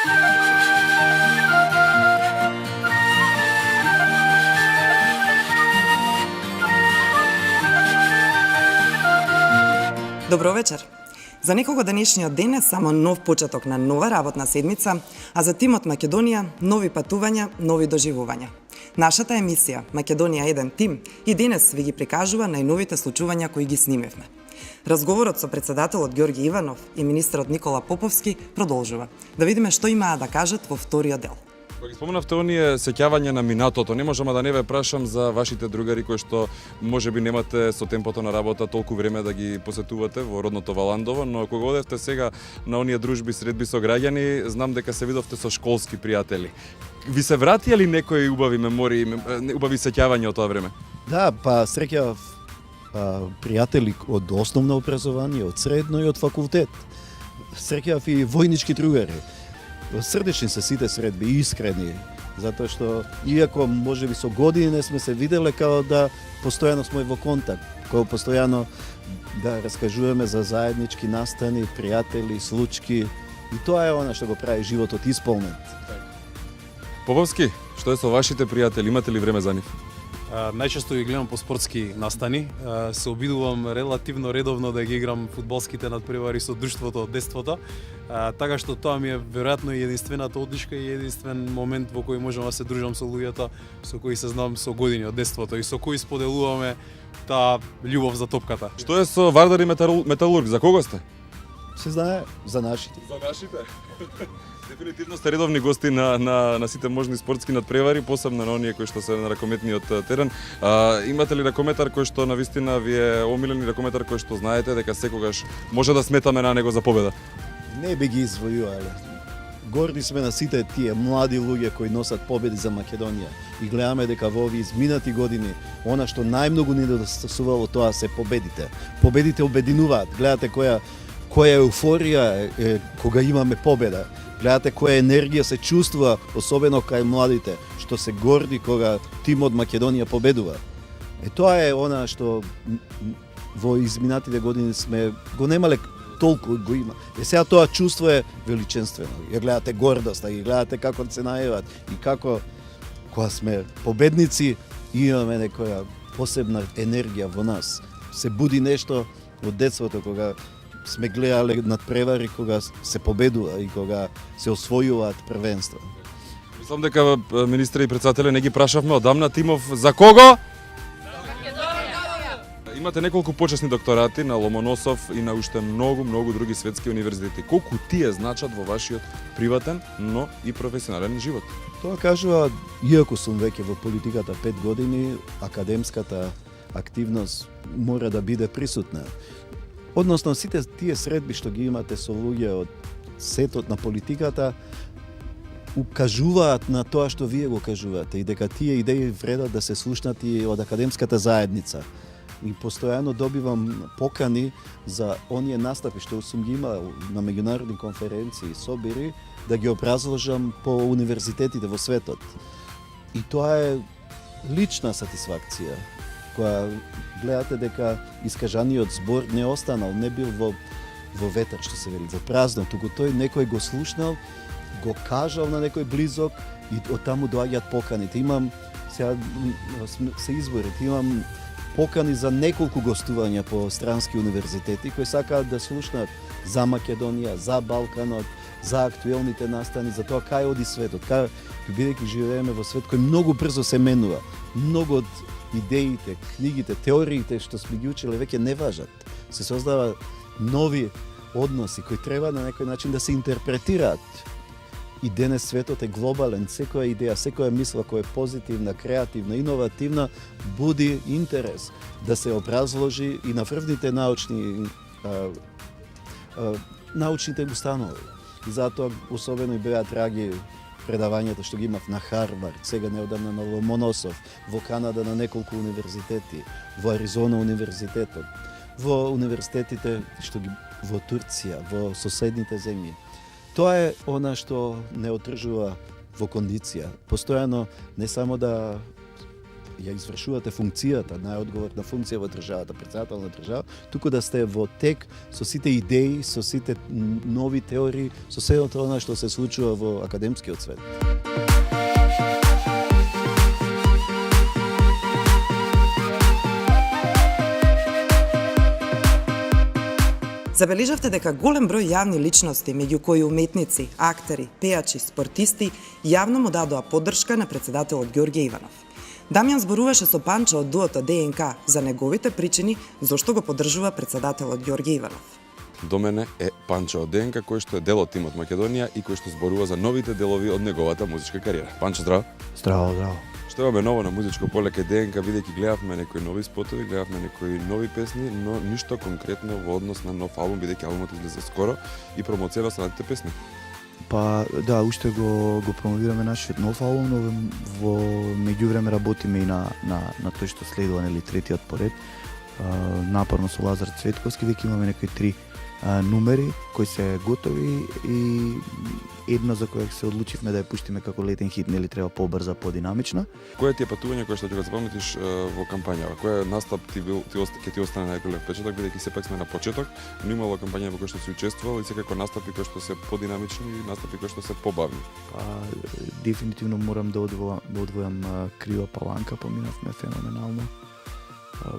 Добро вечер. За некого денешниот ден е само нов почеток на нова работна седмица, а за тимот Македонија нови патувања, нови доживувања. Нашата емисија Македонија еден тим и денес ви ги прикажува најновите случувања кои ги снимевме. Разговорот со председателот Ѓорги Иванов и министерот Никола Поповски продолжува. Да видиме што имаа да кажат во вториот дел. Кога ги споменавте оние сеќавања на минатото, не можам да не ве прашам за вашите другари кои што можеби немате со темпото на работа толку време да ги посетувате во родното Валандово, но кога одевте сега на оние дружби средби со граѓани, знам дека се видовте со школски пријатели. Ви се вратија ли некои убави мемории, убави сеќавања од тоа време? Да, па среќав пријатели од основно образование, од средно и од факултет. Среќав и војнички другари. Срдечни се сите средби, искрени, затоа што иако можеби со години не сме се виделе, као да постојано сме во контакт, као постојано да раскажуваме за заеднички настани, пријатели, случки, и тоа е она што го прави животот исполнет. Поповски, што е со вашите пријатели, имате ли време за нив? Најчесто ги гледам по спортски настани, се обидувам релативно редовно да ги играм фудбалските надпревари со друштвото од детството, така што тоа ми е веројатно и единствената одличка и единствен момент во кој можам да се дружам со луѓето со кои се знам со години од детството и со кои споделуваме таа љубов за топката. Што е со Вардар и Металург, за кого сте? Се знае за нашите. За нашите. Дефинитивно сте редовни гости на сите можни спортски надпревари, посебно на оние кои што се на ракометниот терен. Имате ли ракометар кој што навистина ви е омилен и ракометар кој што знаете дека секогаш може да сметаме на него за победа? Не би ги извојувале. Горди сме на сите тие млади луѓе кои носат победи за Македонија и гледаме дека во овие изминати години она што најмногу ни недостасувало тоа се победите. Победите обединуваат. Гледате која еуфорија е кога имаме победа. Гледате која енергија се чувствува, особено кај младите, што се горди кога тимот Македонија победува. Тоа е она што во изминатите години сме го немале толку го има. Сега тоа чувство е величенствено. Ја гледате гордоста, ја гледате како се најават и како кога сме победници имаме некоја посебна енергија во нас. Се буди нешто од детството кога сме гледале надпревари кога се победува и кога се освојуваат првенства. Мислам дека министри и председателе не ги прашавме одамна тимов за кого? За Македонија! Имате неколку почесни докторати на Ломоносов и на уште многу други светски универзитети. Колку тие значат во вашиот приватен, но и професионален живот? Тоа кажува, иако сум веќе во политиката 5 години, академската активност мора да биде присутна. Односно, сите тие средби што ги имате со луѓе од сетот на политиката укажуваат на тоа што вие го кажувате и дека тие идеи вредат да се слушнат и од академската заедница. И постојано добивам покани за оние настапи што сум ги имал на меѓународни конференции, собири, да ги образложам по универзитетите во светот. И тоа е лична сатисфакција, која гледате дека искажаниот збор не останал, не бил во ветер, што се вели, во празно, туку тој некој го слушнал, го кажал на некој близок и од таму доаѓаат поканите. Имам, сега се изборите, имам покани за неколку гостувања по странски универзитети кои сакаат да слушнат за Македонија, за Балканот, за актуелните настани, за тоа кај оди светот, бидејќи живееме во свет кој многу брзо се менува. Многу од идеите, книгите, теориите што сме ги учеле веќе не важат. Се создава нови односи кои треба на некој начин да се интерпретираат. И денес светот е глобален, секоја идеја, секоја мисла која е позитивна, креативна, иновативна, буди интерес да се образложи и на врвните научните установи. И затоа особено и беа драги предавањата што ги имав на Харвард, сега неодамна на Ломоносов, во Канада на неколку универзитети, во Аризона универзитетот, во универзитетите што ги во Турција, во соседните земји. Тоа е она што не одржува во кондиција. Постојано не само да ја извршувате функцијата, најодговорна функција во државата, председател на држава, туку да сте во тек со сите идеи, со сите нови теории, со сето она што се случува во академскиот свет. Забележавте дека голем број јавни личности, меѓу кои уметници, актери, пејачи, спортисти, јавно му дадоа поддршка на председателот Ѓорѓе Иванов. Дамјан зборуваше со Панчо од дуото ДНК за неговите причини зошто го поддржува председателот Ѓорѓе Иванов. До мене е Панчо од ДНК, кој што е дел од тимот Македонија и кој што зборува за новите делови од неговата музичка кариера. Панчо, здраво! Здраво, здраво. Што имаме ново на музичко поле кај ДНК, бидејќи гледавме некои нови спотови, гледавме некои нови песни, но ништо конкретно во однос на нов албум, бидејќи албумот излезе скоро и промоција на останатите песни. Па да, уште го промовираме нашиот нов албум, но во меѓувреме работиме и на тој што следува, нели, третиот поред. Напорно со Лазар Цветковски, веќе имаме некои 3 numeri кои се готови и едно за кое се одлучивме да ја пуштиме како летен хит, нели треба побрза, подинамична. Кое ти е патување кое што ќе го запаметиш во кампањава? Кој настап ќе ти остане најголем впечаток, бидејќи сепак сме на почеток, но имало кампања во кои што си учествувал и секако настапи кои што се подинамични и настапи кои што се побавни. Дефинитивно морам да одвојам Крива Паланка, поминавме феноменално.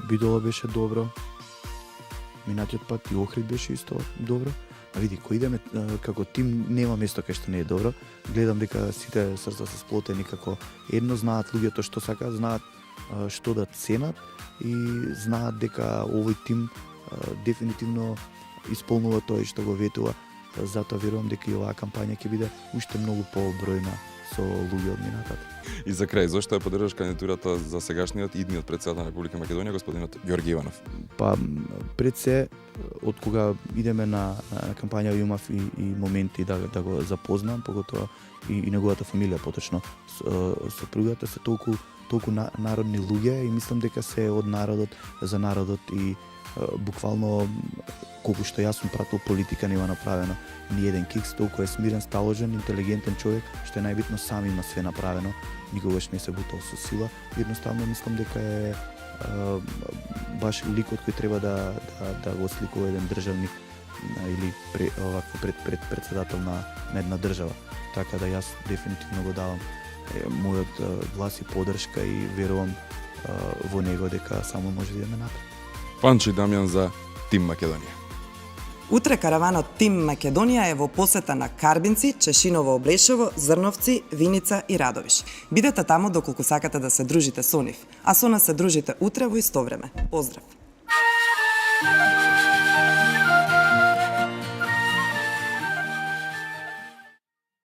Бидола беше добро. Минатиот пат и Охрид беше исто добро. А види, кој идеме како тим, нема место кај што не е добро. Гледам дека сите срца се сплотени како едно, знаат луѓето што сакаат, знаат што да ценат и знаат дека овој тим дефинитивно исполнува тој што го ветува. Затоа верувам дека и оваа кампања ќе биде уште многу побројна со луѓе од минатата. И за крај, зошто ја поддржаш кандидатурата за сегашниот идниот председател на Република Македонија, господинот Ѓорѓе Иванов? Па пред се, од кога идеме на кампања имав и моменти да го запознам, поготоа и неговата фамилија, поточно сопругата се толку народни луѓе и мислам дека се од народот за народот и буквално колку што јас сум пратил политика нема направено ни еден кикс, толку е смирен, сталожен, интелигентен човек, што е најбитно сам има све направено, никогаш не се бутал со сила. Едноставно мислам дека е баш ликот кој треба да го сликува еден државник или овакво председател на една држава. Така да јас дефинитивно го давам мојот глас и поддршка и верувам во него дека само може да идеме напред. Панчо и Дамјан за Тим Македонија. Утре караванот Тим Македонија е во посета на Карбинци, Чешиново, Облешево, Зрновци, Виница и Радовиш. Бидете таму доколку сакате да се дружите со нив, а со нас се дружите утре во исто време. Поздрав!